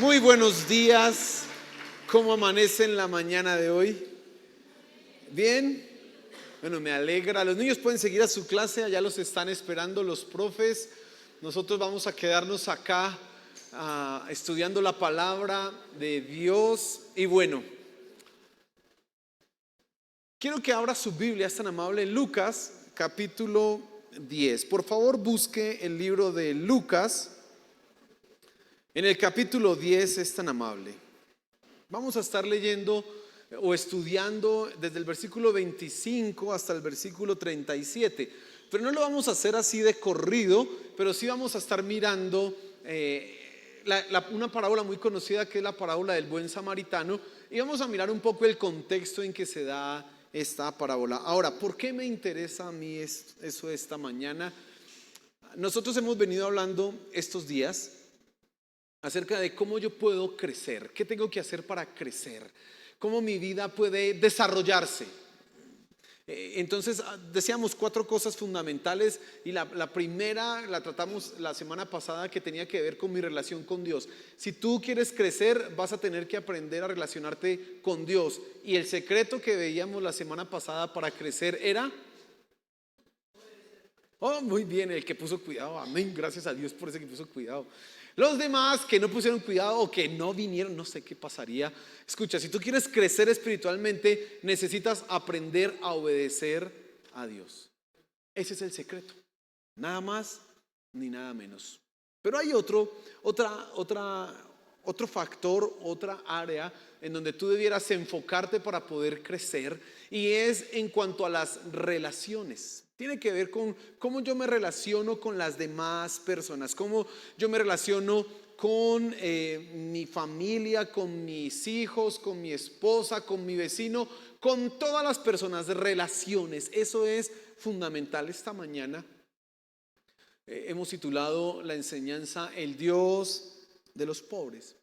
Muy buenos días. ¿Cómo amanece en la mañana de hoy? ¿Bien? Bueno, me alegra. Los niños pueden seguir a su clase, allá los están esperando los profes. Nosotros vamos a quedarnos acá estudiando la palabra de Dios. Y bueno, quiero que abra su Biblia, es tan amable, en Lucas capítulo 10. Por favor, busque el libro de Lucas. En el capítulo 10 es tan amable. Vamos a estar leyendo o estudiando desde el versículo 25 hasta el versículo 37. Pero no lo vamos a hacer así de corrido, pero sí vamos a estar mirando una parábola muy conocida que es la parábola del buen samaritano. Y vamos a mirar un poco el contexto en que se da esta parábola. Ahora, ¿por qué me interesa a mí eso esta mañana? Nosotros hemos venido hablando estos días acerca de cómo yo puedo crecer, qué tengo que hacer para crecer, cómo mi vida puede desarrollarse. Entonces decíamos 4 cosas fundamentales y la primera la tratamos la semana pasada, que tenía que ver con mi relación con Dios. Si tú quieres crecer, vas a tener que aprender a relacionarte con Dios, y el secreto que veíamos la semana pasada para crecer era... Oh, muy bien, el que puso cuidado, amén, gracias a Dios por ese que puso cuidado. Los demás que no pusieron cuidado o que no vinieron, no sé qué pasaría. Escucha, si tú quieres crecer espiritualmente, necesitas aprender a obedecer a Dios. Ese es el secreto, nada más ni nada menos. Pero hay otro factor, otra área en donde tú debieras enfocarte para poder crecer, y es en cuanto a las relaciones. Tiene que ver con cómo yo me relaciono con las demás personas, cómo yo me relaciono con mi familia, con mis hijos, con mi esposa, con mi vecino, con todas las personas, relaciones. Eso es fundamental. Esta mañana hemos titulado la enseñanza El Dios de los pobres,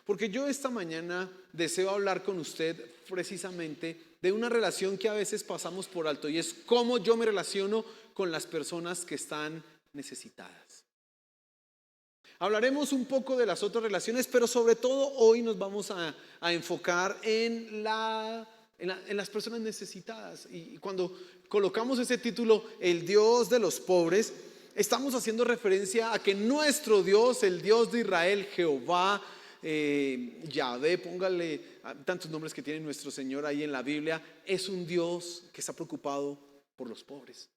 porque yo esta mañana deseo hablar con usted precisamente de una relación que a veces pasamos por alto, y es cómo yo me relaciono con las personas que están necesitadas. Hablaremos un poco de las otras relaciones, pero sobre todo hoy nos vamos a enfocar en las personas necesitadas. Y cuando colocamos ese título, El Dios de los pobres, estamos haciendo referencia a que nuestro Dios, el Dios de Israel, Jehová, Yahvé, póngale tantos nombres que tiene nuestro Señor ahí en la Biblia, es un Dios que está preocupado por los pobres.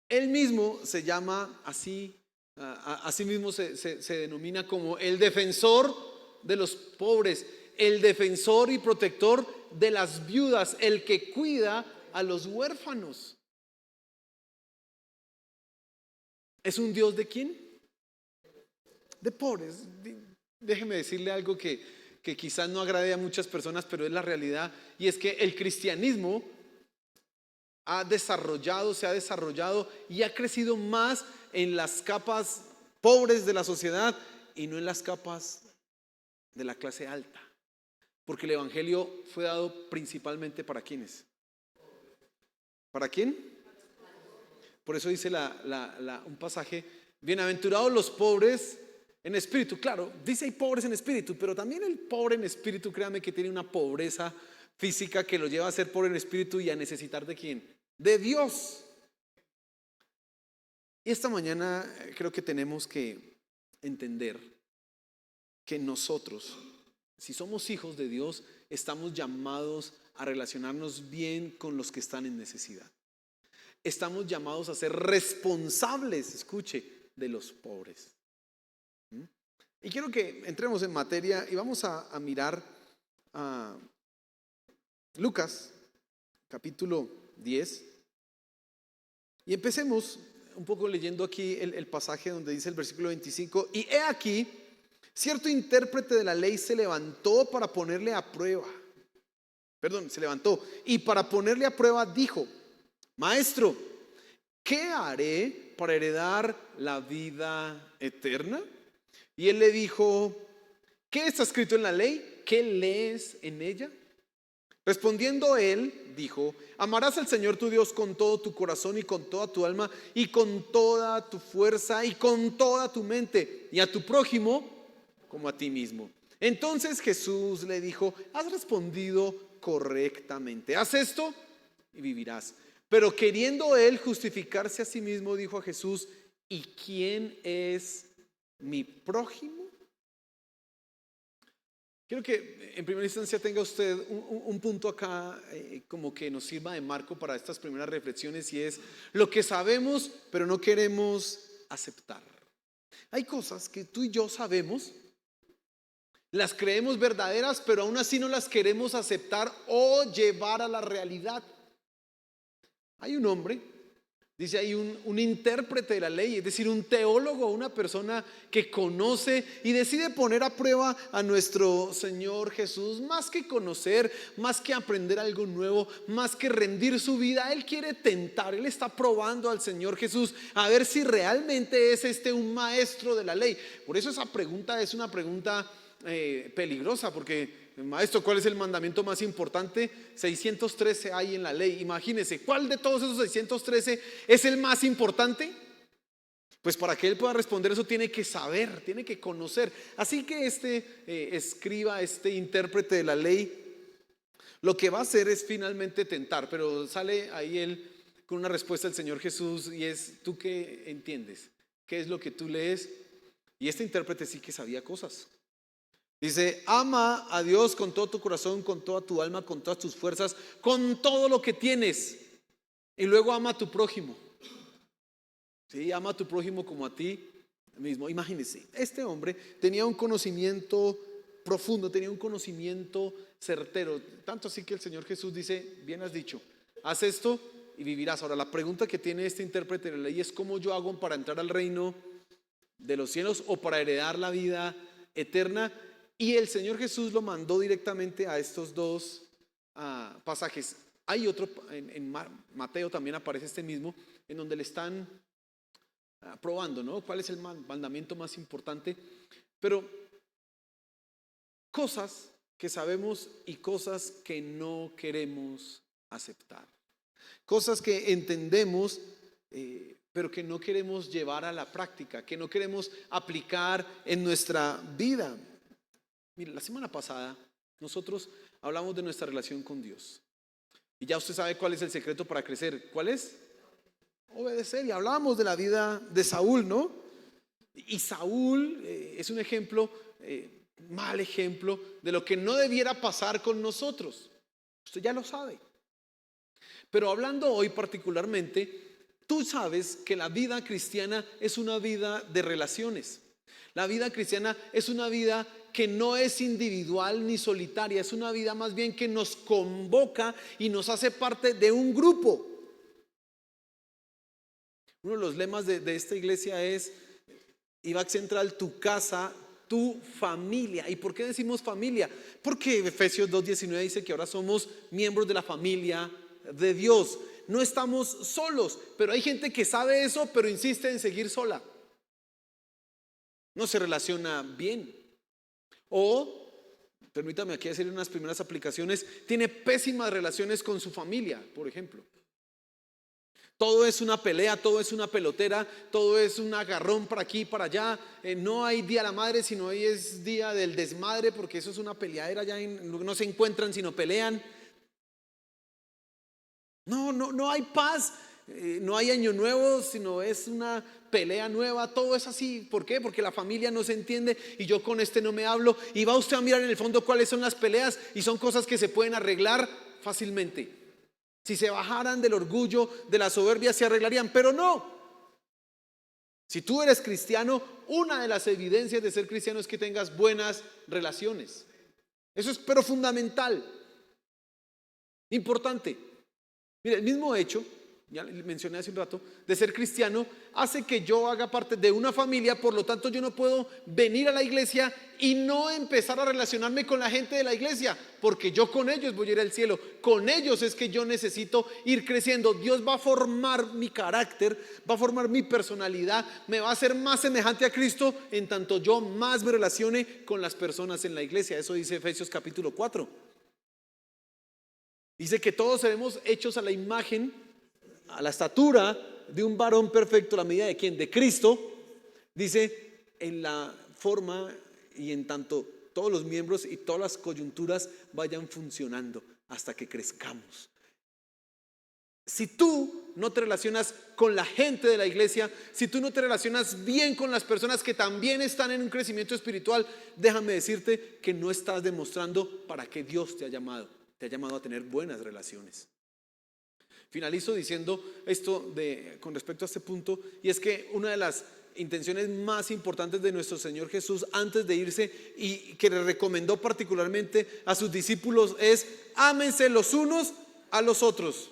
Él mismo se llama así, así mismo se denomina como el defensor de los pobres, el defensor y protector de las viudas, el que cuida a los huérfanos. ¿Es un Dios de quién? De pobres. Déjeme decirle algo que quizás no agrade a muchas personas, pero es la realidad, y es que el cristianismo se ha desarrollado y ha crecido más en las capas pobres de la sociedad y no en las capas de la clase alta, porque el evangelio fue dado principalmente para ¿quiénes? ¿Para quién? Por eso dice un pasaje: bienaventurados los pobres en espíritu. Claro, dice hay pobres en espíritu, pero también el pobre en espíritu, créame que tiene una pobreza física que lo lleva a ser pobre en espíritu y a necesitar ¿de quién? De Dios. Y esta mañana creo que tenemos que entender que nosotros, si somos hijos de Dios, estamos llamados a relacionarnos bien con los que están en necesidad. Estamos llamados a ser responsables, escuche, de los pobres. Y quiero que entremos en materia y vamos a mirar a Lucas capítulo 10. Y empecemos un poco leyendo aquí el pasaje donde dice el versículo 25: y he aquí, cierto intérprete de la ley se levantó para ponerle a prueba. Se levantó y para ponerle a prueba dijo: Maestro, ¿qué haré para heredar la vida eterna? Y él le dijo: ¿qué está escrito en la ley? ¿Qué lees en ella? Respondiendo él, dijo: amarás al Señor tu Dios con todo tu corazón y con toda tu alma y con toda tu fuerza y con toda tu mente, y a tu prójimo como a ti mismo. Entonces Jesús le dijo: has respondido correctamente, haz esto y vivirás. Pero queriendo él justificarse a sí mismo, dijo a Jesús: ¿y quién es mi prójimo? Quiero que en primera instancia tenga usted un punto acá, como que nos sirva de marco para estas primeras reflexiones, y es lo que sabemos pero no queremos aceptar. Hay cosas que tú y yo sabemos, las creemos verdaderas, pero aún así no las queremos aceptar o llevar a la realidad. Hay un hombre, dice ahí, un intérprete de la ley, es decir, un teólogo, una persona que conoce y decide poner a prueba a nuestro Señor Jesús. Más que conocer, más que aprender algo nuevo, más que rendir su vida, él quiere tentar, él está probando al Señor Jesús a ver si realmente es un maestro de la ley. Por eso esa pregunta es una pregunta peligrosa, porque: maestro, ¿cuál es el mandamiento más importante? 613 hay en la ley. Imagínese, ¿cuál de todos esos 613 es el más importante? Pues para que él pueda responder eso tiene que saber, tiene que conocer. Así que escriba, intérprete de la ley, lo que va a hacer es finalmente tentar. Pero sale ahí él con una respuesta del Señor Jesús, y es: ¿tú qué entiendes? ¿Qué es lo que tú lees? Y este intérprete sí que sabía cosas. Dice: ama a Dios con todo tu corazón, con toda tu alma, con todas tus fuerzas, con todo lo que tienes. Y luego ama a tu prójimo. Sí, ama a tu prójimo como a ti mismo. Imagínense, este hombre tenía un conocimiento profundo, tenía un conocimiento certero. Tanto así que el Señor Jesús dice: bien has dicho, haz esto y vivirás. Ahora, la pregunta que tiene este intérprete de la ley es: ¿cómo yo hago para entrar al reino de los cielos o para heredar la vida eterna? Y el Señor Jesús lo mandó directamente a estos dos pasajes. Hay otro, en Mateo también aparece este mismo, en donde le están probando, ¿no? ¿Cuál es el mandamiento más importante? Pero cosas que sabemos y cosas que no queremos aceptar. Cosas que entendemos, pero que no queremos llevar a la práctica, que no queremos aplicar en nuestra vida. Mire, la semana pasada nosotros hablamos de nuestra relación con Dios. Y ya usted sabe cuál es el secreto para crecer. ¿Cuál es? Obedecer. Y hablamos de la vida de Saúl, ¿no? Y Saúl es un ejemplo, mal ejemplo, de lo que no debiera pasar con nosotros. Usted ya lo sabe. Pero hablando hoy particularmente, tú sabes que la vida cristiana es una vida de relaciones. La vida cristiana es una vida que no es individual ni solitaria, es una vida más bien que nos convoca y nos hace parte de un grupo. Uno de los lemas de esta iglesia es: IVAC Central, tu casa, tu familia. ¿Y por qué decimos familia? Porque Efesios 2:19 dice que ahora somos miembros de la familia de Dios. No estamos solos, pero hay gente que sabe eso, pero insiste en seguir sola. No se relaciona bien. O, permítame aquí hacer unas primeras aplicaciones, tiene pésimas relaciones con su familia, por ejemplo. Todo es una pelea, todo es una pelotera, todo es un agarrón para aquí y para allá. No hay día de la madre, sino hoy es día del desmadre, porque eso es una peleadera, ya no se encuentran sino pelean. No hay paz, no hay año nuevo, sino es una pelea nueva. Todo es así. ¿Por qué? Porque la familia no se entiende y yo con este no me hablo. Y va usted a mirar en el fondo cuáles son las peleas, y son cosas que se pueden arreglar fácilmente. Si se bajaran del orgullo, de la soberbia, se arreglarían, pero no. Si tú eres cristiano, una de las evidencias de ser cristiano es que tengas buenas relaciones. Eso es pero fundamental, importante. Mira, el mismo hecho, ya le mencioné hace un rato, de ser cristiano hace que yo haga parte de una familia. Por lo tanto, yo no puedo venir a la iglesia y no empezar a relacionarme con la gente de la iglesia, porque yo con ellos voy a ir al cielo. Con ellos es que yo necesito ir creciendo. Dios va a formar mi carácter, va a formar mi personalidad, me va a hacer más semejante a Cristo en tanto yo más me relacione con las personas en la iglesia. Eso dice Efesios capítulo 4. Dice que todos seremos hechos a la imagen, a la estatura de un varón perfecto, ¿la medida de quién? De Cristo. Dice, en la forma y en tanto todos los miembros y todas las coyunturas vayan funcionando hasta que crezcamos. Si tú no te relacionas con la gente de la iglesia, si tú no te relacionas bien con las personas que también están en un crecimiento espiritual, déjame decirte que no estás demostrando para qué Dios te ha llamado. Te ha llamado a tener buenas relaciones. Finalizo diciendo esto con respecto a este punto, y es que una de las intenciones más importantes de nuestro Señor Jesús antes de irse, y que le recomendó particularmente a sus discípulos, es: ámense los unos a los otros.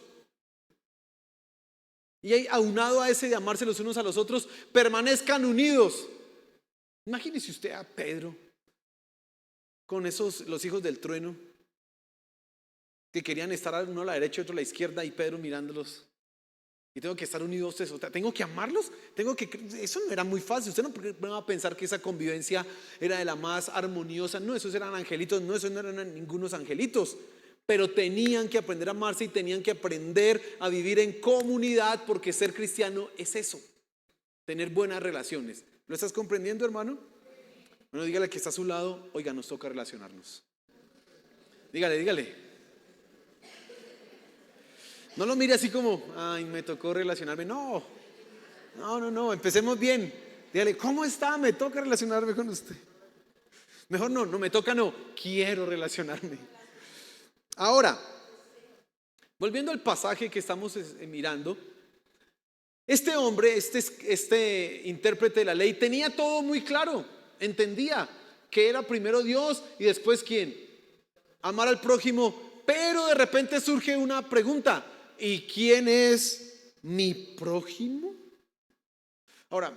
Y ahí, aunado a ese de amarse los unos a los otros, permanezcan unidos. Imagínese usted a Pedro con los hijos del trueno, que querían estar uno a la derecha y otro a la izquierda, y Pedro mirándolos. Y tengo que estar unidos, eso, tengo que amarlos, eso no era muy fácil. Usted no va a pensar que esa convivencia era de la más armoniosa. No, esos eran angelitos, no, esos no eran ningunos angelitos. Pero tenían que aprender a amarse y tenían que aprender a vivir en comunidad, porque ser cristiano es eso, tener buenas relaciones. ¿Lo estás comprendiendo, hermano? Bueno, dígale que está a su lado: oiga, nos toca relacionarnos. Dígale. No lo mire así como: ay, me tocó relacionarme. No, empecemos bien. Dígale: ¿cómo está? Me toca relacionarme con usted. Mejor no me toca, no, quiero relacionarme. Ahora, volviendo al pasaje que estamos mirando, este hombre, este intérprete de la ley, tenía todo muy claro. Entendía que era primero Dios y después ¿quién? Amar al prójimo. Pero de repente surge una pregunta: ¿y quién es mi prójimo? Ahora,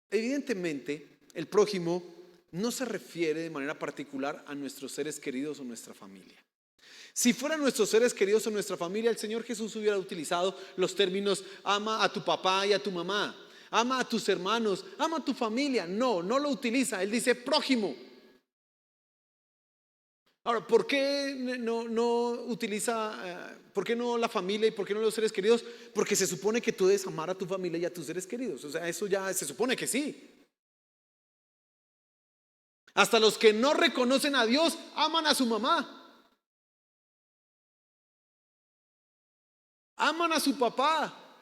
evidentemente el prójimo no se refiere de manera particular a nuestros seres queridos o nuestra familia. Si fueran nuestros seres queridos o nuestra familia, el Señor Jesús hubiera utilizado los términos: ama a tu papá y a tu mamá, ama a tus hermanos, ama a tu familia. No lo utiliza. Él dice prójimo. Ahora, ¿por qué no utiliza, por qué no la familia y por qué no los seres queridos? Porque se supone que tú debes amar a tu familia y a tus seres queridos. O sea, eso ya se supone que sí. Hasta los que no reconocen a Dios aman a su mamá, aman a su papá,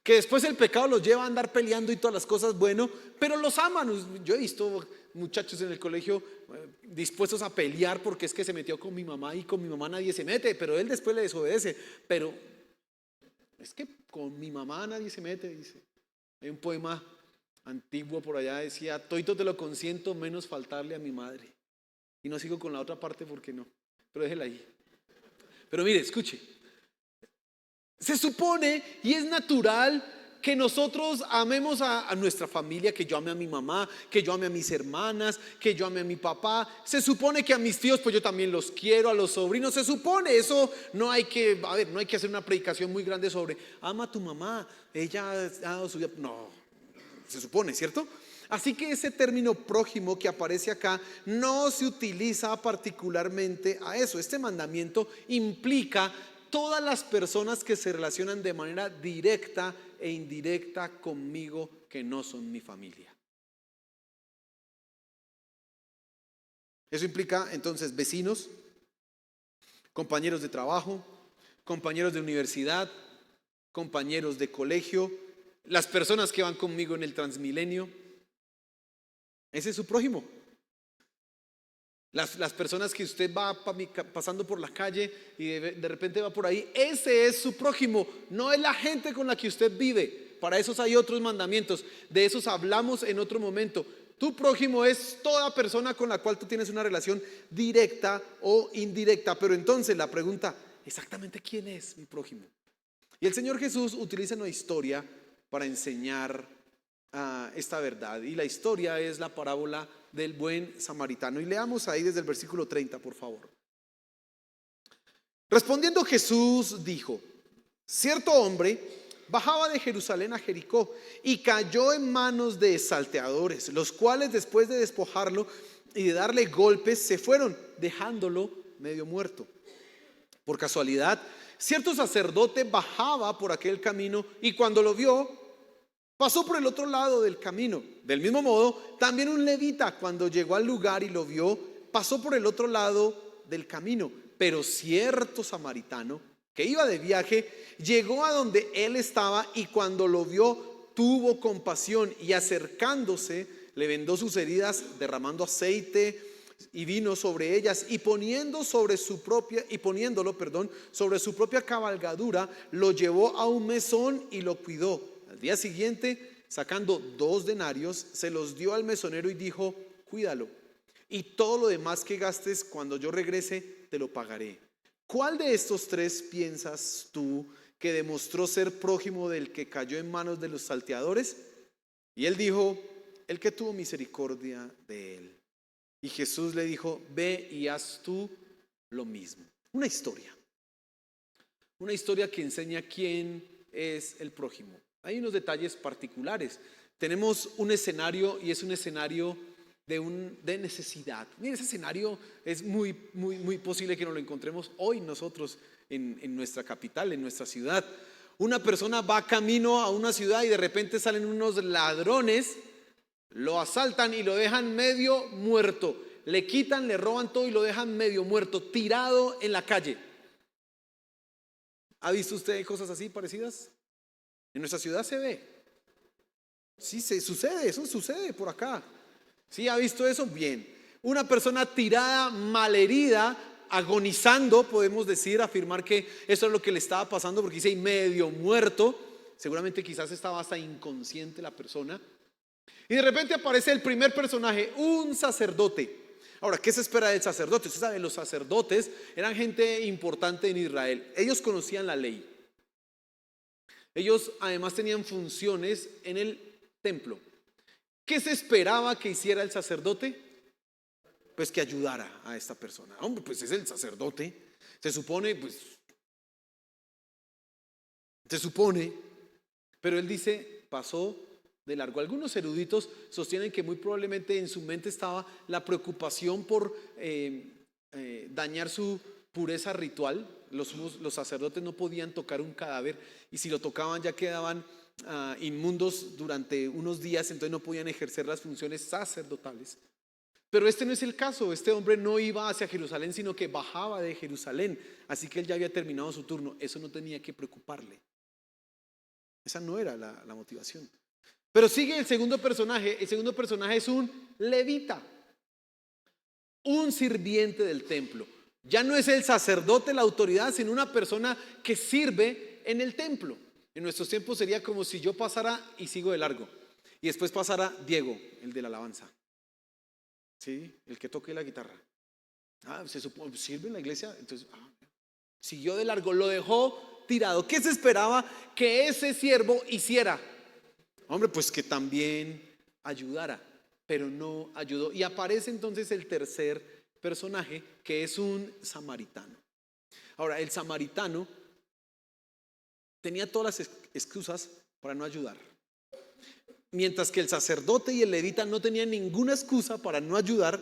que después el pecado los lleva a andar peleando y todas las cosas, bueno, pero los aman. Yo he visto muchachos en el colegio dispuestos a pelear porque es que se metió con mi mamá y con mi mamá nadie se mete, pero él después le desobedece. Pero es que con mi mamá nadie se mete, dice. Hay un poema antiguo por allá, decía: toito te lo consiento menos faltarle a mi madre. Y no sigo con la otra parte porque no, pero déjela ahí. Pero mire, escuche, se supone y es natural que nosotros amemos a nuestra familia, que yo ame a mi mamá, que yo ame a mis hermanas, que yo ame a mi papá. Se supone que a mis tíos pues yo también los quiero, a los sobrinos. Se supone, eso no hay que hacer una predicación muy grande sobre ama a tu mamá, ella ha dado su vida. No, se supone, ¿cierto? Así que ese término prójimo que aparece acá no se utiliza particularmente a eso. Este mandamiento implica todas las personas que se relacionan de manera directa e indirecta conmigo, que no son mi familia. Eso implica entonces vecinos, compañeros de trabajo, compañeros de universidad, compañeros de colegio, las personas que van conmigo en el Transmilenio. Ese es su prójimo. Las personas que usted va pasando por la calle y de repente va por ahí, ese es su prójimo. No es la gente con la que usted vive. Para esos hay otros mandamientos. De esos hablamos en otro momento. Tu prójimo es toda persona con la cual tú tienes una relación directa o indirecta. Pero entonces la pregunta: exactamente ¿quién es mi prójimo? Y el Señor Jesús utiliza una historia para enseñar esta verdad. Y la historia es la parábola del buen samaritano. Y leamos ahí desde el versículo 30, por favor. Respondiendo Jesús dijo: cierto hombre bajaba de Jerusalén a Jericó y cayó en manos de salteadores, los cuales después de despojarlo y de darle golpes se fueron, dejándolo medio muerto. Por casualidad, cierto sacerdote bajaba por aquel camino y cuando lo vio, pasó por el otro lado del camino. Del mismo modo, también un levita, cuando llegó al lugar y lo vio, pasó por el otro lado del camino. Pero cierto samaritano que iba de viaje llegó a donde él estaba y cuando lo vio tuvo compasión y acercándose le vendó sus heridas, derramando aceite y vino sobre ellas y poniéndolo sobre su propia cabalgadura, lo llevó a un mesón y lo cuidó. Al día siguiente, sacando 2 denarios, se los dio al mesonero y dijo: cuídalo, y todo lo demás que gastes cuando yo regrese te lo pagaré. ¿Cuál de estos 3 piensas tú que demostró ser prójimo del que cayó en manos de los salteadores? Y él dijo: el que tuvo misericordia de él. Y Jesús le dijo: ve y haz tú lo mismo. Una historia que enseña quién es el prójimo. Hay unos detalles particulares. Tenemos un escenario y es un escenario de necesidad. Mira, ese escenario es muy posible que nos lo encontremos hoy nosotros en nuestra capital, en nuestra ciudad. Una persona va camino a una ciudad y de repente salen unos ladrones, lo asaltan y lo dejan medio muerto. Le quitan, le roban todo y lo dejan medio muerto, tirado en la calle. ¿Ha visto usted cosas así parecidas? En nuestra ciudad se ve. Sí, sucede, eso sucede por acá. ¿Sí ha visto eso? Bien. Una persona tirada, malherida, agonizando, podemos decir, afirmar que eso es lo que le estaba pasando, porque dice medio muerto. Seguramente quizás estaba hasta inconsciente la persona. Y de repente aparece el primer personaje, un sacerdote. Ahora, ¿qué se espera del sacerdote? Usted sabe, los sacerdotes eran gente importante en Israel. Ellos conocían la ley. Ellos además tenían funciones en el templo. ¿Qué se esperaba que hiciera el sacerdote? Pues que ayudara a esta persona. Hombre, pues es el sacerdote. Se supone, pero él dice, pasó de largo. Algunos eruditos sostienen que muy probablemente en su mente estaba la preocupación por dañar su pureza ritual. Los sacerdotes no podían tocar un cadáver y si lo tocaban ya quedaban inmundos durante unos días, entonces no podían ejercer las funciones sacerdotales. Pero este no es el caso. Este hombre no iba hacia Jerusalén, sino que bajaba de Jerusalén, así que él ya había terminado su turno. Eso no tenía que preocuparle. Esa no era la motivación. Pero sigue el segundo personaje. El segundo personaje es un levita, un sirviente del templo. Ya no es el sacerdote la autoridad, sino una persona que sirve en el templo. En nuestros tiempos sería como si yo pasara y sigo de largo y después pasara Diego, el de la alabanza, ¿sí? El que toque la guitarra. Se supone, sirve en la iglesia, entonces siguió de largo, lo dejó tirado. ¿Qué se esperaba que ese siervo hiciera? Hombre, pues que también ayudara, pero no ayudó. Y aparece entonces el tercer personaje, que es un samaritano. Ahora, el samaritano tenía todas las excusas para no ayudar. Mientras que el sacerdote y el levita no tenían ninguna excusa para no ayudar,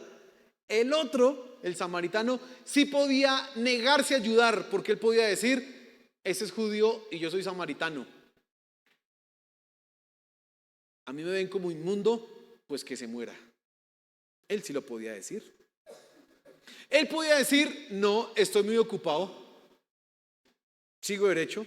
el otro, el samaritano, sí podía negarse a ayudar, porque él podía decir: ese es judío y yo soy samaritano. A mí me ven como inmundo, pues que se muera. Él sí lo podía decir. Él podía decir: no, estoy muy ocupado, sigo derecho.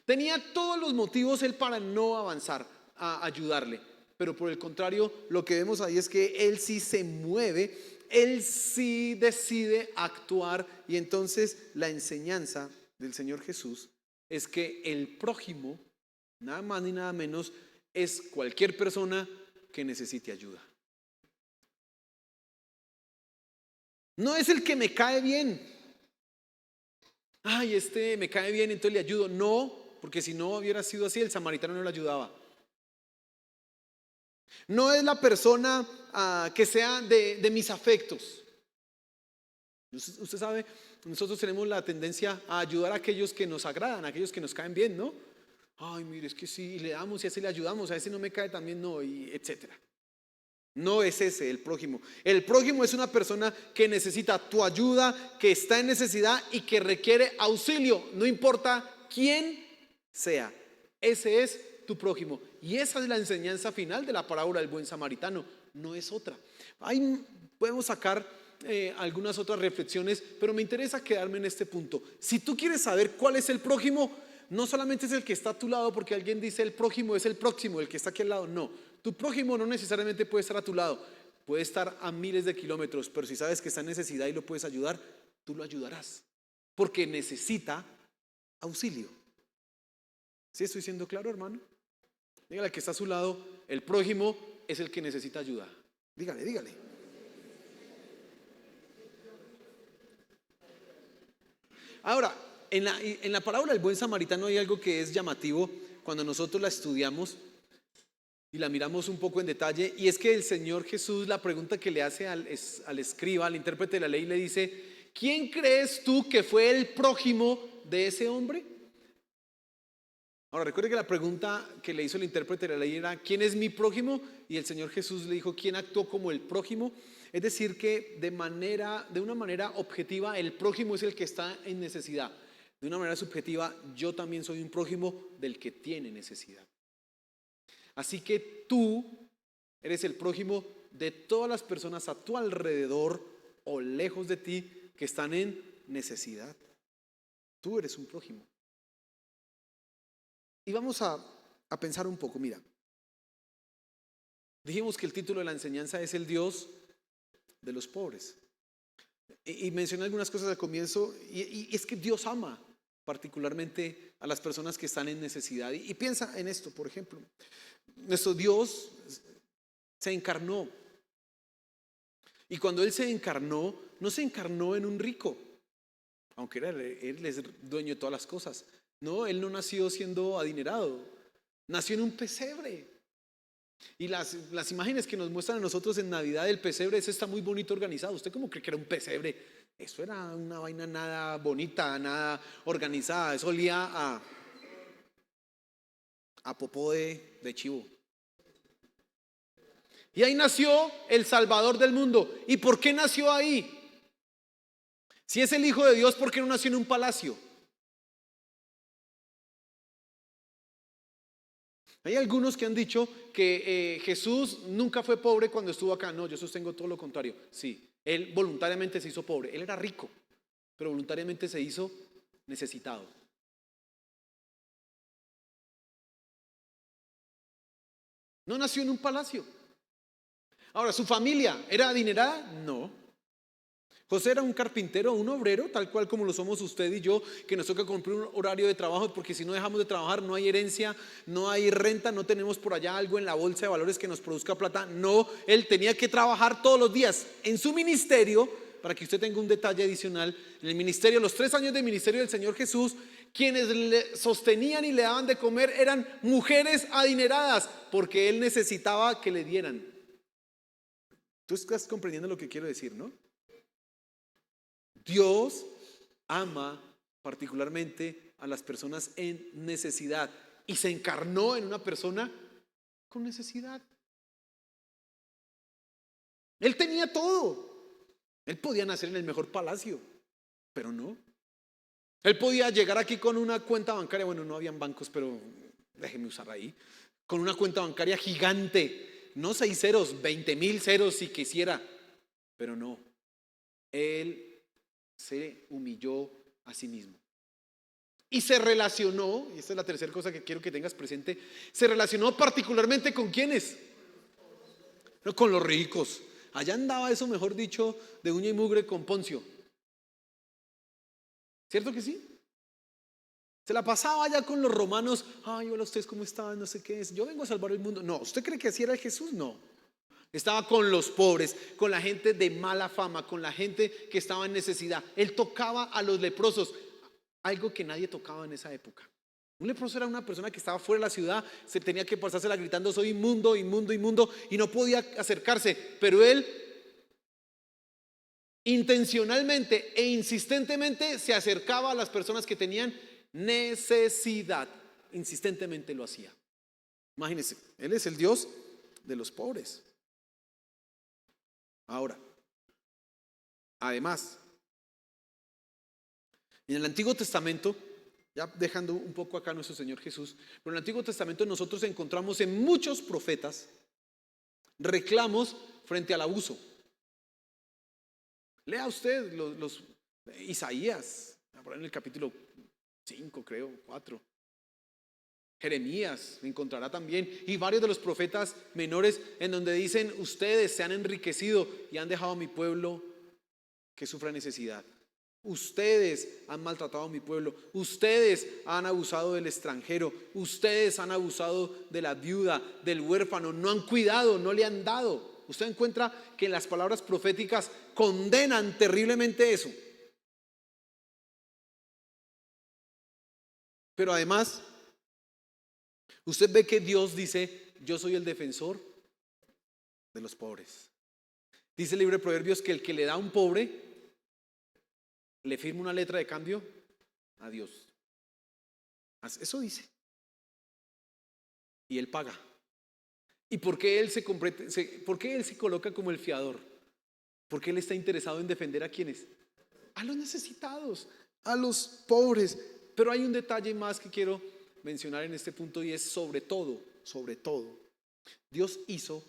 Tenía todos los motivos él para no avanzar a ayudarle, pero por el contrario, lo que vemos ahí es que él sí se mueve, él sí decide actuar. Y entonces la enseñanza del Señor Jesús es que el prójimo, nada más ni nada menos, es cualquier persona que necesite ayuda. No es el que me cae bien. Ay, este me cae bien, entonces le ayudo. No, porque si no hubiera sido así, el samaritano no le ayudaba. No es la persona que sea de mis afectos. Usted sabe, nosotros tenemos la tendencia a ayudar a aquellos que nos agradan, a aquellos que nos caen bien, ¿no? Ay, mire, es que sí, le damos y a ese le ayudamos, a ese no me cae tan bien, no, y etcétera. No es ese el prójimo. El prójimo es una persona que necesita tu ayuda, que está en necesidad y que requiere auxilio, no importa quién sea. Ese es tu prójimo. Y esa es la enseñanza final de la parábola del buen samaritano, no es otra. Ahí podemos sacar algunas otras reflexiones, pero me interesa quedarme en este punto. Si tú quieres saber cuál es el prójimo, no solamente es el que está a tu lado, porque alguien dice el prójimo es el próximo, el que está aquí al lado. No, tu prójimo no necesariamente puede estar a tu lado, puede estar a miles de kilómetros, pero si sabes que está en necesidad y lo puedes ayudar, tú lo ayudarás, porque necesita auxilio. ¿Sí estoy siendo claro, hermano? Dígale al que está a su lado, el prójimo es el que necesita ayuda. Dígale, dígale. Ahora, en la parábola del buen samaritano hay algo que es llamativo cuando nosotros la estudiamos y la miramos un poco en detalle, y es que el Señor Jesús, la pregunta que le hace al escriba, al intérprete de la ley, le dice: ¿quién crees tú que fue el prójimo de ese hombre? Ahora, recuerde que la pregunta que le hizo el intérprete de la ley era: ¿quién es mi prójimo? Y el Señor Jesús le dijo: ¿quién actuó como el prójimo? Es decir, que de una manera objetiva, el prójimo es el que está en necesidad. De una manera subjetiva, yo también soy un prójimo del que tiene necesidad. Así que tú eres el prójimo de todas las personas a tu alrededor o lejos de ti que están en necesidad. Tú eres un prójimo. Y vamos a pensar un poco. Mira, dijimos que el título de la enseñanza es el Dios de los pobres. Y mencioné algunas cosas al comienzo, y es que Dios ama particularmente a las personas que están en necesidad. Y piensa en esto, por ejemplo. Nuestro Dios se encarnó. Y cuando Él se encarnó, no se encarnó en un rico, aunque Él es dueño de todas las cosas. No, Él no nació siendo adinerado, nació en un pesebre. Y las imágenes que nos muestran a nosotros en Navidad del pesebre, eso está muy bonito organizado. ¿Usted cómo cree que era un pesebre? Eso era una vaina nada bonita, nada organizada. Eso olía a popó de chivo. Y ahí nació el Salvador del mundo. ¿Y por qué nació ahí? Si es el Hijo de Dios, ¿por qué no nació en un palacio? Hay algunos que han dicho que Jesús nunca fue pobre cuando estuvo acá. No, yo sostengo todo lo contrario. Sí, Él voluntariamente se hizo pobre. Él era rico, pero voluntariamente se hizo necesitado. No nació en un palacio. Ahora, ¿su familia era adinerada? No. José era un carpintero, un obrero, tal cual como lo somos usted y yo, que nos toca cumplir un horario de trabajo, porque si no dejamos de trabajar no hay herencia, no hay renta, no tenemos por allá algo en la bolsa de valores que nos produzca plata. No, él tenía que trabajar todos los días en su ministerio. Para que usted tenga un detalle adicional, en el ministerio, los 3 años de ministerio del Señor Jesús, quienes le sostenían y le daban de comer eran mujeres adineradas, porque él necesitaba que le dieran. Tú estás comprendiendo lo que quiero decir, ¿no? Dios ama particularmente a las personas en necesidad y se encarnó en una persona con necesidad. Él tenía todo. Él podía nacer en el mejor palacio, pero no. Él podía llegar aquí con una cuenta bancaria, bueno, no habían bancos, pero déjeme usar ahí, con una cuenta bancaria gigante, no 6 ceros, 20,000 ceros si quisiera, pero no. Él se humilló a sí mismo y se relacionó, y esta es la tercera cosa que quiero que tengas presente, se relacionó particularmente con ¿quiénes? No, con los ricos. Allá andaba eso, mejor dicho, de uña y mugre con Poncio. ¿Cierto que sí? Se la pasaba allá con los romanos. Ay, hola, ¿ustedes cómo están? No sé qué es. Yo vengo a salvar el mundo. No, ¿usted cree que así era el Jesús? No. Estaba con los pobres, con la gente de mala fama, con la gente que estaba en necesidad. Él tocaba a los leprosos, algo que nadie tocaba en esa época. Un leproso era una persona que estaba fuera de la ciudad, se tenía que pasársela gritando: soy inmundo, inmundo, inmundo, y no podía acercarse. Pero él intencionalmente e insistentemente se acercaba a las personas que tenían necesidad. Insistentemente lo hacía. Imagínense, Él es el Dios de los pobres. Ahora, además, en el Antiguo Testamento, ya dejando un poco acá a nuestro Señor Jesús, pero en el Antiguo Testamento nosotros encontramos en muchos profetas reclamos frente al abuso. Lea usted los Isaías, en el capítulo 5 creo, 4. Jeremías encontrará también, y varios de los profetas menores en donde dicen: ustedes se han enriquecido y han dejado a mi pueblo que sufra necesidad. Ustedes han maltratado a mi pueblo, ustedes han abusado del extranjero, ustedes han abusado de la viuda, del huérfano, no han cuidado, no le han dado. Usted encuentra que las palabras proféticas condenan terriblemente eso. Pero además, usted ve que Dios dice: yo soy el defensor de los pobres. Dice el libro de Proverbios que el que le da a un pobre le firma una letra de cambio a Dios. Eso dice. Y Él paga. ¿Y por qué por qué Él se coloca como el fiador? Porque Él está interesado en defender ¿a quiénes? A los necesitados, a los pobres. Pero hay un detalle más que quiero mencionar en este punto, y es sobre todo, Dios hizo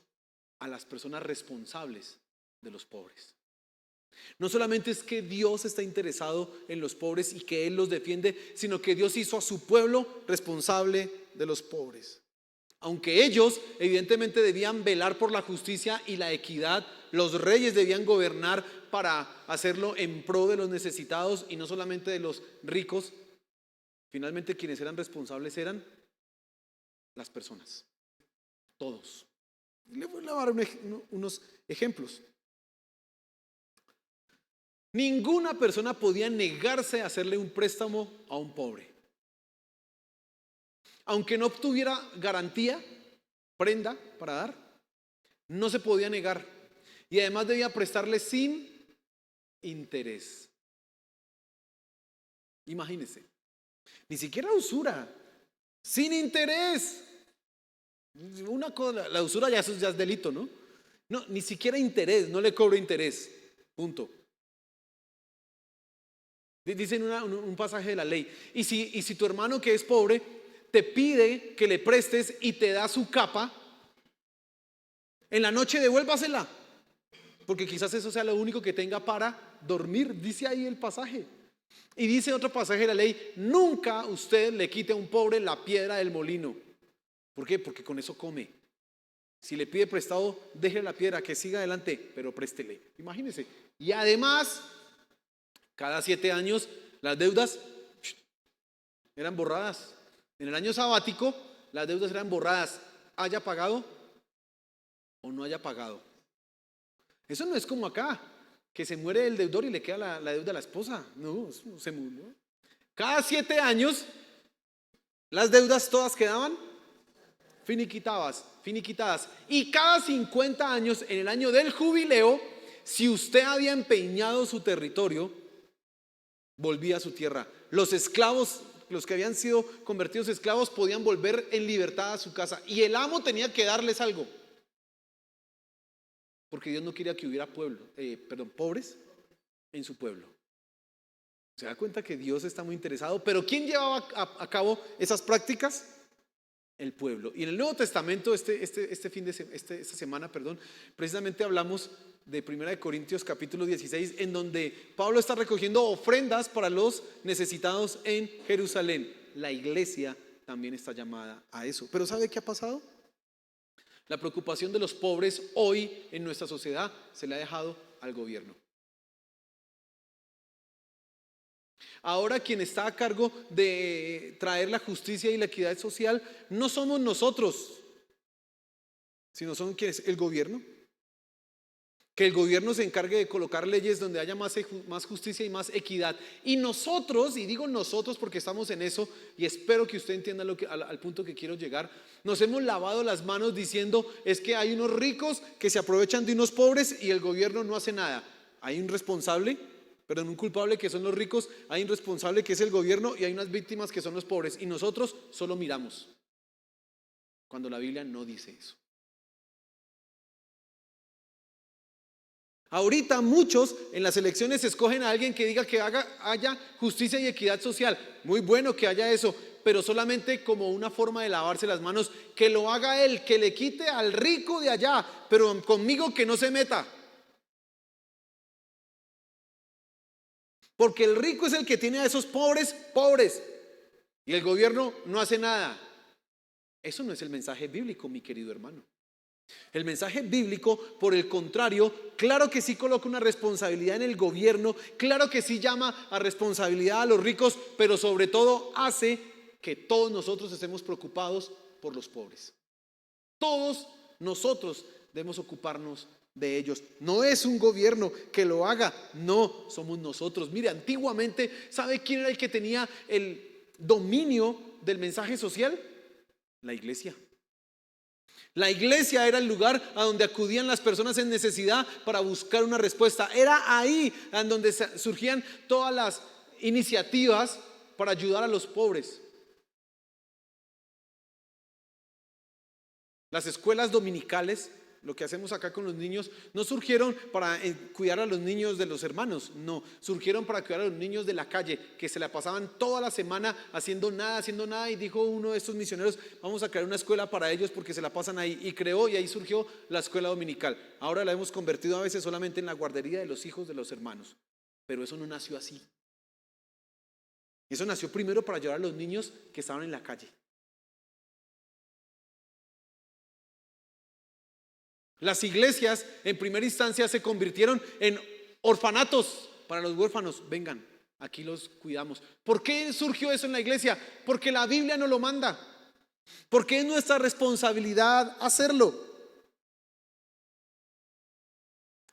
a las personas responsables de los pobres. No solamente es que Dios está interesado en los pobres y que Él los defiende, sino que Dios hizo a su pueblo responsable de los pobres. Aunque ellos evidentemente debían velar por la justicia y la equidad, los reyes debían gobernar para hacerlo en pro de los necesitados y no solamente de los ricos. Finalmente quienes eran responsables eran las personas, todos. Le voy a dar unos ejemplos. Ninguna persona podía negarse a hacerle un préstamo a un pobre. Aunque no obtuviera garantía, prenda para dar, no se podía negar. Y además debía prestarle sin interés. Imagínense, ni siquiera usura, sin interés. Una cosa, la usura ya es delito, ¿no? No, ni siquiera interés, no le cobro interés. Punto. Dice en un pasaje de la ley: y si tu hermano que es pobre te pide que le prestes y te da su capa, en la noche devuélvasela, porque quizás eso sea lo único que tenga para dormir. Dice ahí el pasaje. Y dice otro pasaje de la ley: nunca usted le quite a un pobre la piedra del molino. ¿Por qué? Porque con eso come. Si le pide prestado, déjele la piedra, que siga adelante, pero préstele. Imagínense. Y además, cada 7 años las deudas eran borradas. En el año sabático las deudas eran borradas, haya pagado o no haya pagado. Eso no es como acá, que se muere el deudor y le queda la deuda a la esposa. No, eso se murió. Cada 7 años las deudas todas quedaban finiquitadas. Y cada 50 años, en el año del jubileo, si usted había empeñado su territorio, volvía a su tierra. Los esclavos, los que habían sido convertidos esclavos, podían volver en libertad a su casa, y el amo tenía que darles algo, porque Dios no quería que hubiera pobres en su pueblo. ¿Se da cuenta que Dios está muy interesado? Pero ¿quién llevaba a cabo esas prácticas? El pueblo. Y en el Nuevo Testamento, esta semana, precisamente hablamos de 1 Corintios capítulo 16, en donde Pablo está recogiendo ofrendas para los necesitados en Jerusalén. La iglesia también está llamada a eso. Pero ¿sabe qué ha pasado? La preocupación de los pobres hoy en nuestra sociedad se le ha dejado al gobierno. Ahora quien está a cargo de traer la justicia y la equidad social no somos nosotros, sino son quienes, el gobierno. Que el gobierno se encargue de colocar leyes donde haya más justicia y más equidad. Y nosotros, y digo nosotros porque estamos en eso, y espero que usted entienda al punto que quiero llegar, nos hemos lavado las manos diciendo: es que hay unos ricos que se aprovechan de unos pobres y el gobierno no hace nada. Hay un responsable, perdón, un culpable, que son los ricos, hay un responsable que es el gobierno, y hay unas víctimas que son los pobres, y nosotros solo miramos, cuando la Biblia no dice eso. Ahorita muchos en las elecciones escogen a alguien que diga que haya justicia y equidad social. Muy bueno que haya eso, pero solamente como una forma de lavarse las manos. Que lo haga él, que le quite al rico de allá, pero conmigo que no se meta. Porque el rico es el que tiene a esos pobres, y el gobierno no hace nada. Eso no es el mensaje bíblico, mi querido hermano. El mensaje bíblico, por el contrario, claro que sí coloca una responsabilidad en el gobierno, claro que sí llama a responsabilidad a los ricos, pero sobre todo hace que todos nosotros estemos preocupados por los pobres. Todos nosotros debemos ocuparnos de ellos. No es un gobierno que lo haga, no, somos nosotros. Mire, antiguamente, ¿sabe quién era el que tenía el dominio del mensaje social? La iglesia. La iglesia era el lugar a donde acudían las personas en necesidad para buscar una respuesta. Era ahí en donde surgían todas las iniciativas para ayudar a los pobres. Las escuelas dominicales, lo que hacemos acá con los niños, no surgieron para cuidar a los niños de los hermanos, no, surgieron para cuidar a los niños de la calle, que se la pasaban toda la semana haciendo nada, y dijo uno de estos misioneros, vamos a crear una escuela para ellos porque se la pasan ahí, y creó, y ahí surgió la escuela dominical. Ahora la hemos convertido a veces solamente en la guardería de los hijos de los hermanos, pero eso no nació así. Eso nació primero para ayudar a los niños que estaban en la calle. Las iglesias en primera instancia se convirtieron en orfanatos para los huérfanos. Vengan, aquí los cuidamos. ¿Por qué surgió eso en la iglesia? Porque la Biblia nos lo manda. Porque es nuestra responsabilidad hacerlo.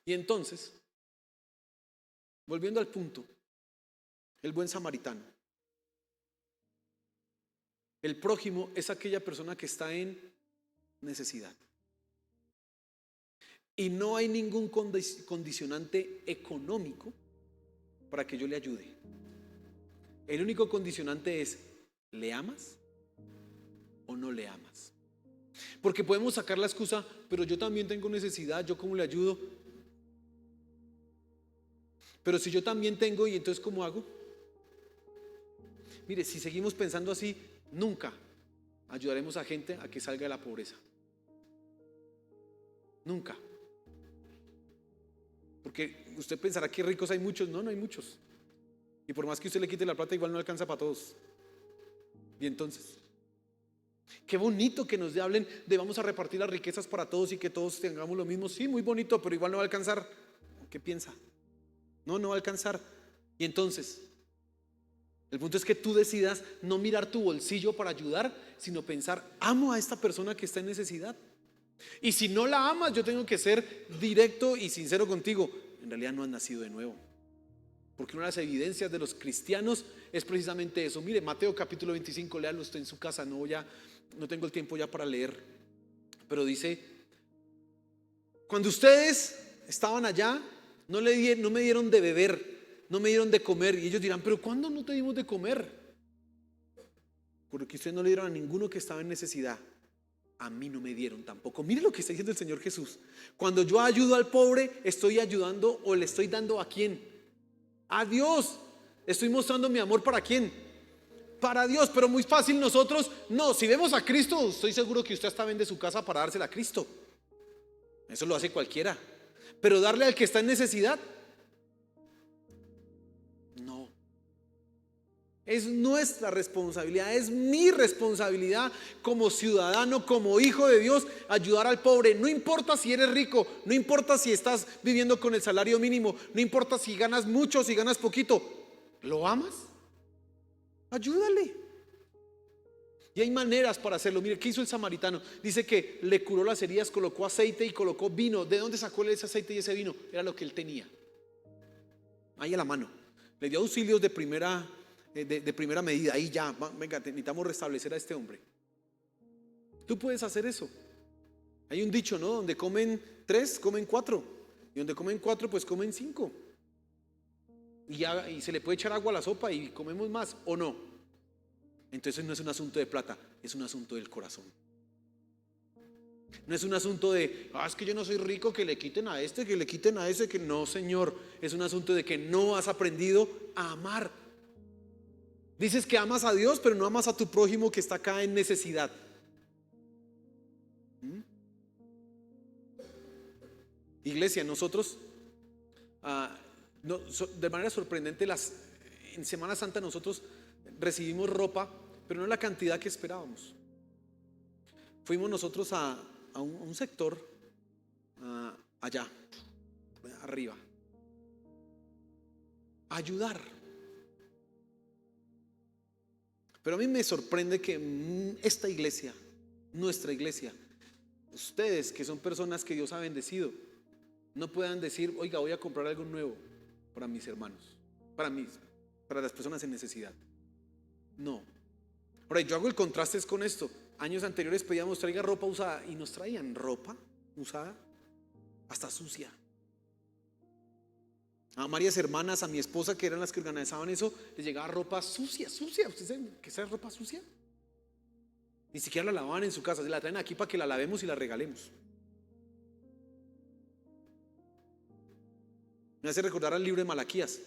Y entonces, volviendo al punto, el buen samaritano. El prójimo es aquella persona que está en necesidad. Y no hay ningún condicionante económico para que yo le ayude. El único condicionante es, ¿le amas o no le amas? Porque podemos sacar la excusa, pero yo también tengo necesidad, ¿yo cómo le ayudo? Pero si yo también tengo, ¿y entonces cómo hago? Mire, si seguimos pensando así, nunca ayudaremos a gente a que salga de la pobreza. Nunca. Porque usted pensará que ricos hay muchos. No, no hay muchos. Y por más que usted le quite la plata, igual no alcanza para todos. Y entonces, qué bonito que nos hablen de vamos a repartir las riquezas para todos y que todos tengamos lo mismo. Sí, muy bonito, pero igual no va a alcanzar. ¿Qué piensa? No va a alcanzar. Y entonces, el punto es que tú decidas no mirar tu bolsillo para ayudar, sino pensar, amo a esta persona que está en necesidad. Y si no la amas, yo tengo que ser directo y sincero contigo. En realidad no has nacido de nuevo. Porque una de las evidencias de los cristianos es precisamente eso. Mire, Mateo capítulo 25, léalo usted en su casa. No tengo el tiempo ya para leer. Pero dice, cuando ustedes estaban allá, no me dieron de beber, no me dieron de comer. Y ellos dirán, pero ¿cuándo no te dimos de comer? Porque ustedes no le dieron a ninguno que estaba en necesidad. A mí no me dieron tampoco. Mire lo que está diciendo el Señor Jesús. Cuando yo ayudo al pobre, estoy ayudando o le estoy dando ¿a quién? A Dios. Estoy mostrando mi amor ¿para quién? Para Dios. Pero muy fácil nosotros, no, si vemos a Cristo, estoy seguro que usted hasta vende su casa para dársela a Cristo. Eso lo hace cualquiera. Pero darle al que está en necesidad, no. Es nuestra responsabilidad, es mi responsabilidad como ciudadano, como hijo de Dios, ayudar al pobre. No importa si eres rico, no importa si estás viviendo con el salario mínimo, no importa si ganas mucho o si ganas poquito. ¿Lo amas? Ayúdale. Y hay maneras para hacerlo. Mire, ¿qué hizo el samaritano? Dice que le curó las heridas, colocó aceite y colocó vino. ¿De dónde sacó ese aceite y ese vino? Era lo que él tenía ahí a la mano. Le dio auxilios de primera medida. Ahí ya, venga, necesitamos restablecer a este hombre. Tú puedes hacer eso. Hay un dicho, ¿no? Donde comen 3, comen 4. Y donde comen 4, pues comen 5. Y se le puede echar agua a la sopa y comemos más, ¿o no? Entonces no es un asunto de plata, es un asunto del corazón. No es un asunto de, es que yo no soy rico, que le quiten a este, que le quiten a ese, que no, Señor. Es un asunto de que no has aprendido a amar. Dices que amas a Dios, pero no amas a tu prójimo que está acá en necesidad. Iglesia, nosotros, de manera sorprendente, en Semana Santa nosotros recibimos ropa, pero no la cantidad que esperábamos. Fuimos nosotros a un sector allá, arriba, a ayudar. Pero a mí me sorprende que esta iglesia, nuestra iglesia, ustedes que son personas que Dios ha bendecido, no puedan decir, oiga, voy a comprar algo nuevo para mis hermanos, para las personas en necesidad. No. Ahora, yo hago el contraste con esto. Años anteriores pedíamos, traiga ropa usada, y nos traían ropa usada, hasta sucia. A varias hermanas, a mi esposa, que eran las que organizaban eso, les llegaba ropa sucia. ¿Ustedes saben qué es ropa sucia? Ni siquiera la lavaban en su casa, se la traen aquí para que la lavemos y la regalemos. Me hace recordar al libro de Malaquías.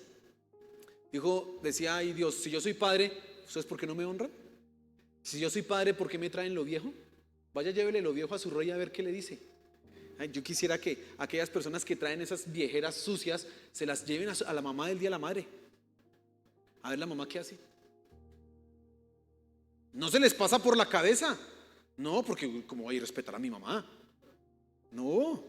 Decía ahí Dios, si yo soy padre, ¿ustedes por qué no me honran? Si yo soy padre, ¿por qué me traen lo viejo? Vaya, llévele lo viejo a su rey a ver qué le dice. Yo quisiera que aquellas personas que traen esas viejeras sucias se las lleven a la mamá del día de la madre. A ver la mamá qué hace. No se les pasa por la cabeza. No, porque como voy a respetar a mi mamá. No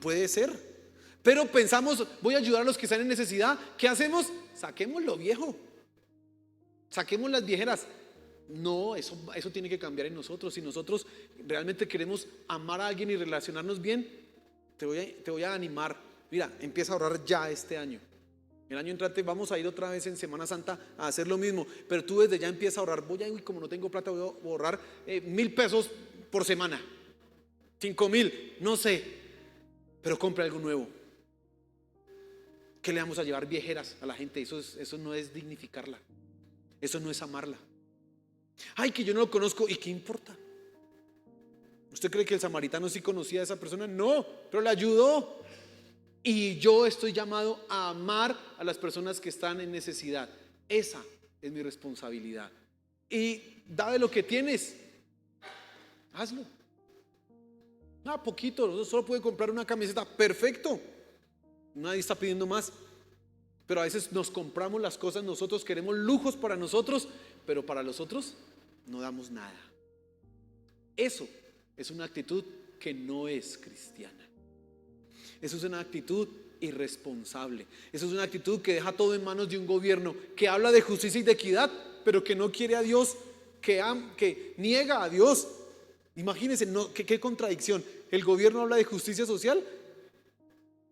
puede ser. Pero pensamos, voy a ayudar a los que están en necesidad. ¿Qué hacemos? Saquemos lo viejo. Saquemos las viejeras. No, eso tiene que cambiar en nosotros. Si nosotros realmente queremos amar a alguien y relacionarnos bien, te voy a animar. Mira, empieza a ahorrar ya este año. El año entrante vamos a ir otra vez en Semana Santa a hacer lo mismo. Pero tú desde ya empieza a ahorrar. Como no tengo plata, voy a ahorrar 1,000 pesos por semana. 5,000, no sé. Pero compra algo nuevo. ¿Qué le vamos a llevar viejeras a la gente? Eso no es dignificarla. Eso no es amarla. Ay, que yo no lo conozco, ¿y qué importa? ¿Usted cree que el samaritano sí conocía a esa persona? No, pero le ayudó. Y yo estoy llamado a amar a las personas que están en necesidad. Esa es mi responsabilidad. Y da de lo que tienes. Hazlo. Poquito, solo puede comprar una camiseta. Perfecto. Nadie está pidiendo más. Pero a veces nos compramos las cosas, nosotros queremos lujos para nosotros, pero para los otros no damos nada. Eso es una actitud que no es cristiana. Eso es una actitud irresponsable. Eso es una actitud que deja todo en manos de un gobierno que habla de justicia y de equidad, pero que no quiere a Dios, que niega a Dios. Imagínense, qué contradicción. El gobierno habla de justicia social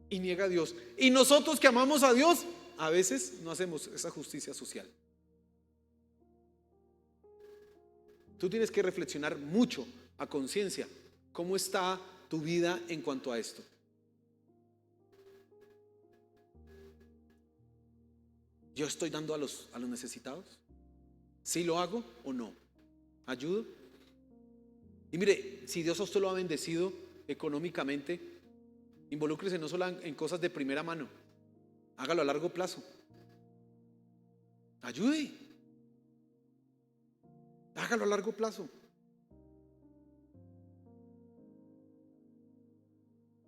y niega a Dios. Y nosotros que amamos a Dios, a veces no hacemos esa justicia social. Tú tienes que reflexionar mucho a conciencia cómo está tu vida en cuanto a esto. ¿Yo estoy dando a los necesitados? ¿Sí lo hago o no? ¿Ayudo? Y mire, si Dios a usted lo ha bendecido económicamente, involúcrese no solo en cosas de primera mano, hágalo a largo plazo. Ayude. Hágalo a largo plazo.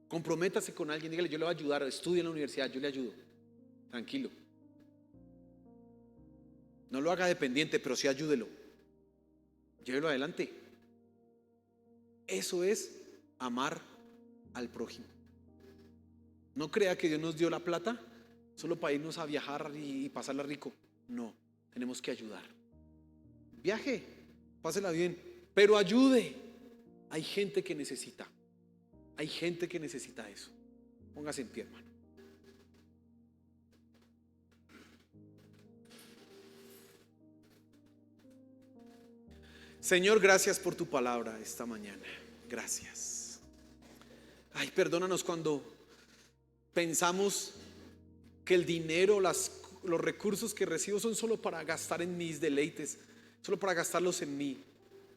Comprométase con alguien, dígale, yo le voy a ayudar, estudie en la universidad, yo le ayudo. Tranquilo. No lo haga dependiente, pero sí ayúdelo. Llévelo adelante. Eso es amar al prójimo. No crea que Dios nos dio la plata solo para irnos a viajar y pasarla rico. No, tenemos que ayudar. Viaje, pásela bien, pero ayude. Hay gente que necesita. Hay gente que necesita eso. Póngase en pie, hermano. Señor, gracias por tu palabra esta mañana. Gracias. Ay, perdónanos cuando pensamos que el dinero, los recursos que recibo son solo para gastar en mis deleites, solo para gastarlos en mí.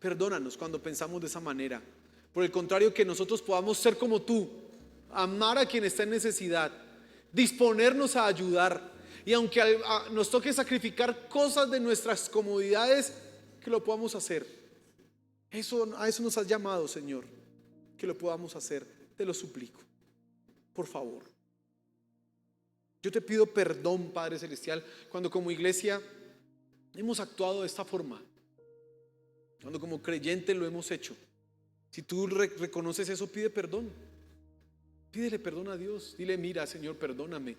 Perdónanos cuando pensamos de esa manera, Por el contrario, que nosotros podamos ser como tú, amar a quien está en necesidad, disponernos a ayudar. Y aunque nos toque sacrificar cosas de nuestras comodidades, que lo podamos hacer. A eso nos has llamado, Señor, que lo podamos hacer. Te lo suplico, por favor. Yo te pido perdón, Padre Celestial, cuando como iglesia hemos actuado de esta forma, cuando como creyente lo hemos hecho. Si tú reconoces eso, pide perdón. Pídele perdón a Dios. Dile: mira, Señor, perdóname.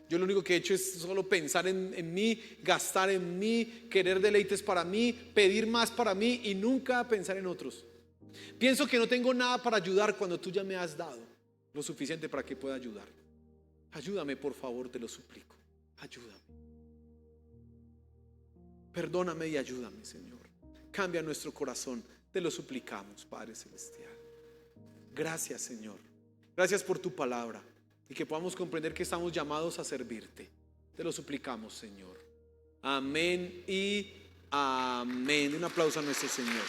Yo lo único que he hecho es solo pensar en mí, gastar en mí, querer deleites para mí, pedir más para mí y nunca pensar en otros. Pienso que no tengo nada para ayudar cuando tú ya me has dado lo suficiente para que pueda ayudar. Ayúdame, por favor, te lo suplico. Ayúdame. Perdóname y ayúdame, Señor. Cambia nuestro corazón. Te lo suplicamos, Padre Celestial. Gracias, Señor. Gracias por tu palabra y que podamos comprender que estamos llamados a servirte. Te lo suplicamos, Señor. Amén y amén. Un aplauso a nuestro Señor.